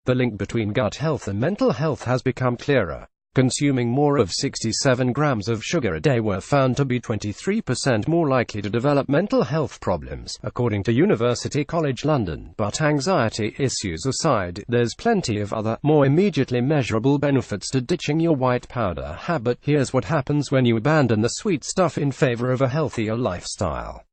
The link between gut health and mental health has become clearer. Consuming more of 67 grams of sugar a day were found to be 23% more likely to develop mental health problems, according to University College London. But anxiety issues aside, there's plenty of other, more immediately measurable benefits to ditching your white powder habit. Here's what happens when you abandon the sweet stuff in favor of a healthier lifestyle.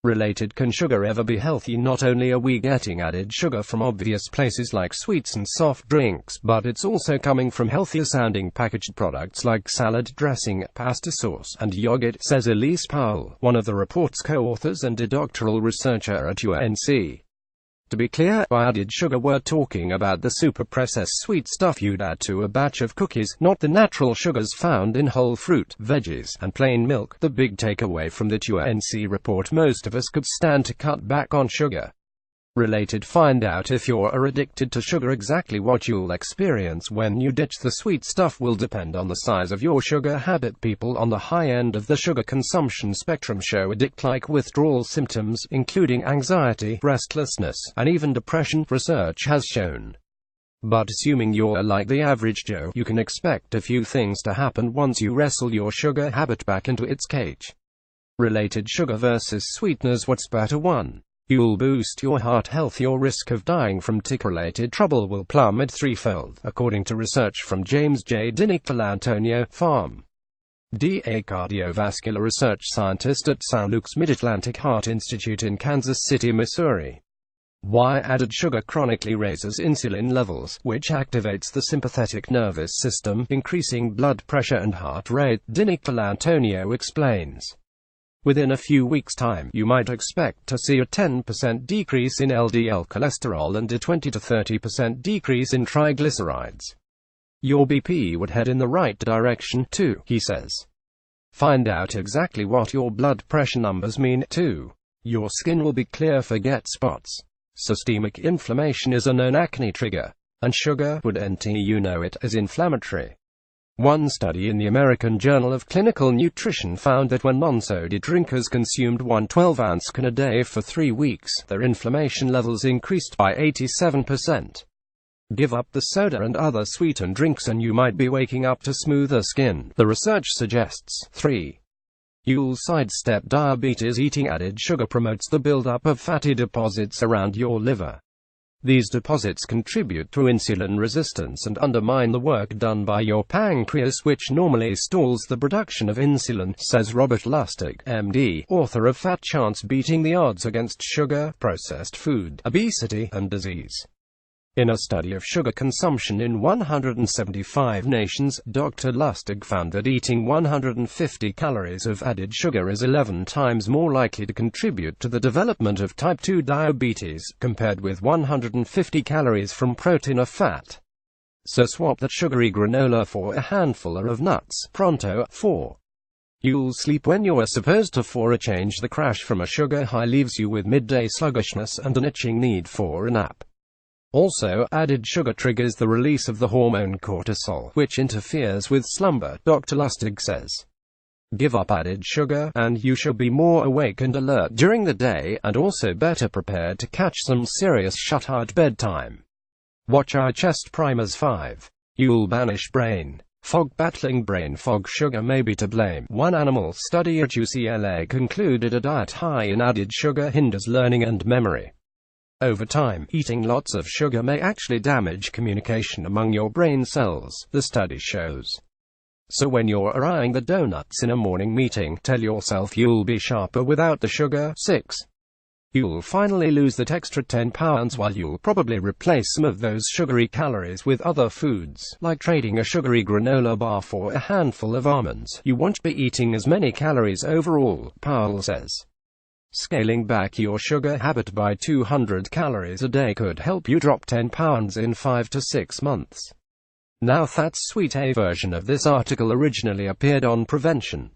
Related: can sugar ever be healthy? Not only are we getting added sugar from obvious places like sweets and soft drinks, but it's also coming from healthier sounding packaged products like salad dressing, pasta sauce, and yogurt, says Elise Powell, one of the report's co-authors and a doctoral researcher at UNC. To be clear, by added sugar we're talking about the super-processed sweet stuff you'd add to a batch of cookies, not the natural sugars found in whole fruit, veggies, and plain milk. The big takeaway from the UNC report: most of us could stand to cut back on sugar. Related: find out if you're addicted to sugar. Exactly what you'll experience when you ditch the sweet stuff will depend on the size of your sugar habit. People on the high end of the sugar consumption spectrum show addict-like withdrawal symptoms, including anxiety, restlessness, and even depression, research has shown. But assuming you're like the average Joe, you can expect a few things to happen once you wrestle your sugar habit back into its cage. Related: sugar versus sweeteners. What's better? 1. You'll boost your heart health. Your risk of dying from tic-related trouble will plummet threefold, according to research from James J. Dinnick, Antonio, Pharm. D.A. cardiovascular research scientist at St. Luke's Mid-Atlantic Heart Institute in Kansas City, Missouri. Why added sugar chronically raises insulin levels, which activates the sympathetic nervous system, increasing blood pressure and heart rate. Dinnick, Antonio explains. Within a few weeks' time, you might expect to see a 10% decrease in LDL cholesterol and a 20 to 30% decrease in triglycerides. Your BP would head in the right direction, too, he says. Find out exactly what your blood pressure numbers mean, too. Your skin will be clear. Forget spots. Systemic inflammation is a known acne trigger, and sugar would it as inflammatory. One study in the American Journal of Clinical Nutrition found that when non-soda drinkers consumed one 12-ounce can a day for 3 weeks, their inflammation levels increased by 87%. Give up the soda and other sweetened drinks and you might be waking up to smoother skin, the research suggests. 3. You'll sidestep diabetes. Eating added sugar promotes the buildup of fatty deposits around your liver. These deposits contribute to insulin resistance and undermine the work done by your pancreas, which normally stalls the production of insulin, says Robert Lustig, MD, author of Fat Chance: Beating the Odds Against Sugar, Processed Food, Obesity, and Disease. In a study of sugar consumption in 175 nations, Dr. Lustig found that eating 150 calories of added sugar is 11 times more likely to contribute to the development of type 2 diabetes, compared with 150 calories from protein or fat. So swap that sugary granola for a handful of nuts, pronto. 4. You'll sleep when you're supposed to. For a change, the crash from a sugar high leaves you with midday sluggishness and an itching need for a nap. Also, added sugar triggers the release of the hormone cortisol, which interferes with slumber, Dr. Lustig says. Give up added sugar, and you should be more awake and alert during the day, and also better prepared to catch some serious shut-eye at bedtime. Watch eye chest primers. 5. You'll banish brain fog. Battling brain fog. Sugar may be to blame. One animal study at UCLA concluded a diet high in added sugar hinders learning and memory. Over time, eating lots of sugar may actually damage communication among your brain cells, the study shows. So when you're eyeing the donuts in a morning meeting, tell yourself you'll be sharper without the sugar. 6. You'll finally lose that extra 10 pounds while you'll probably replace some of those sugary calories with other foods, like trading a sugary granola bar for a handful of almonds. You won't be eating as many calories overall, Powell says. Scaling back your sugar habit by 200 calories a day could help you drop 10 pounds in 5 to 6 months. Now that's sweet. A version of this article originally appeared on Prevention.